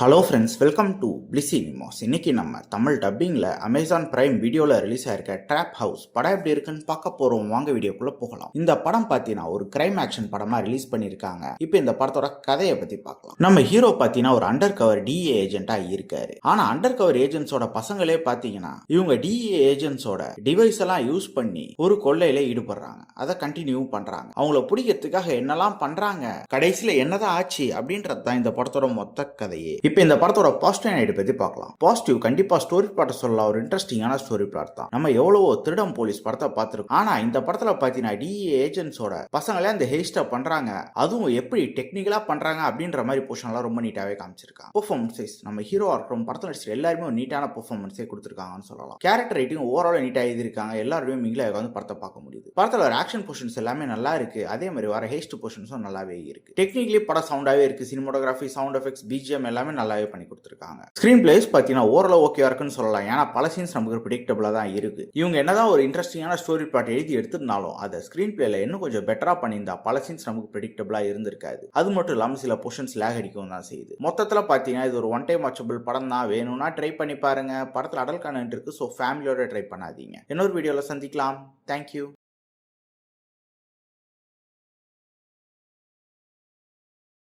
Hello friends, welcome to பிளிஸி நிமோஸ். இன்னைக்கு நம்ம தமிழ் டப்பிங்கில் அமேசான் பிரைம் வீடியோவில் ரிலீஸ் ஆயிருக்க ட்ராப் ஹவுஸ் படம் எப்படி இருக்குன்னு பார்க்க போகிறோம். வாங்க வீடியோக்குள்ளே போகலாம். இந்த படம் பார்த்தீங்கன்னா ஒரு கிரைம் ஆக்ஷன் படமாக ரிலீஸ் பண்ணியிருக்காங்க. இப்போ இந்த படத்தோட கதையை பற்றி பார்க்கலாம். நம்ம ஹீரோ பார்த்தீங்கன்னா ஒரு அண்டர் கவர் டிஏ ஏஜென்ட்டாக இருக்காரு. ஆனால் அண்டர் கவர் ஏஜென்ட்ஸோட பசங்களே பார்த்தீங்கன்னா இவங்க டிஏ ஏஜென்ட்ஸோட டிவைஸ் எல்லாம் யூஸ் பண்ணி ஒரு கொள்ளையில ஈடுபடுறாங்க. அதை கண்டினியூ பண்ணுறாங்க. அவங்கள பிடிக்கிறதுக்காக என்னெல்லாம் பண்ணுறாங்க, கடைசியில் என்னதான் ஆச்சு அப்படின்றது தான் இந்த படத்தோட மொத்த கதையே. இப்போ இந்த படத்தோட பாசிட்டிவ் நைட் பத்தி பார்க்கலாம். பாசிட்டிவ் கண்டிப்பா ஸ்டோரி பிளாட் சொல்லலாம். ஒரு இன்ட்ரெஸ்டிங்கான ஸ்டோரி பிளாட் தான். நம்ம எவ்வளவோ திருடம் போலீஸ் படத்தை பார்த்திருக்கோம். ஆனா இந்த படத்துல பாத்தீங்கன்னா டிஏ ஏஜென்ட்ஸோட பசங்களே அந்த ஹேஸ்டா பண்றாங்க. அதுவும் எப்படி டெக்னிக்கலா பண்றாங்க அப்படின்ற மாதிரி போர்ஷன்லாம் ரொம்ப நீட்டாவே காமிச்சிருக்காங்க. பெர்ஃபார்மன்ஸ் நம்ம ஹீரோ இருக்கட்டும், படத்துல நடிச்ச எல்லாருமே ஒரு நீட்டான பெர்ஃபார்மன்ஸே கொடுத்துருக்காங்கன்னு சொல்லலாம். கேரக்டர் ரைட்டிங் ஓவரால் நீட்டா எழுதிருக்காங்க. எல்லாருமே மிங்கில வந்து படத்தை பார்க்க முடியுது. படத்துல ஒரு ஆக்ஷன் போர்ஷன்ஸ் எல்லாமே நல்லா இருக்கு. அதே மாதிரி வர ஹேஸ்ட் போர்ஷன்ஸும் நல்லாவே இருக்கு. டெக்னிக்கலி படம் சவுண்டாவே இருக்கு. சினிமோட்டோகிராஃபி, சவுண்ட் எஃபெக்ட்ஸ், பிஜிஎம் எல்லாமே நல்லாவே பண்ணி கொடுத்துருக்காங்க. ஸ்கிரீன் பிளேஸ் பார்த்தீங்கன்னா ஓரளவு ஓகேவா இருக்குன்னு சொல்லலாம். ஏன்னா பல சீன்ஸ் நமக்கு ப்ரெடிக்டபிளா தான் இருக்கு. இவங்க என்னதான் ஒரு இன்ட்ரெஸ்டிங்கான ஸ்டோரி பிளாட் எழுதி எடுத்திருந்தாலும் அதை ஸ்கிரீன் பிளேல இன்னும் கொஞ்சம் பெட்டரா பண்ணியிருந்தா பல சீன்ஸ் நமக்கு ப்ரெடிக்டபிளா இருந்திருக்காது. அது மட்டும் இல்லாமல் சில போர்ஷன்ஸ் லேக் அடிக்கவும் தான் செய்யுது. மொத்தத்தில் பார்த்தீங்கன்னா இது ஒரு ஒன் டைம் வாட்சபிள் படம் தான். வேணும்னா ட்ரை பண்ணி பாருங்க. படத்தில் அடல் கண்டென்ட் இருக்கு, ஸோ ஃபேமிலியோட ட்ரை பண்ணாதீங்க. இன்னொரு வீடியோவில் சந்திக்கலாம். தேங்க்யூ.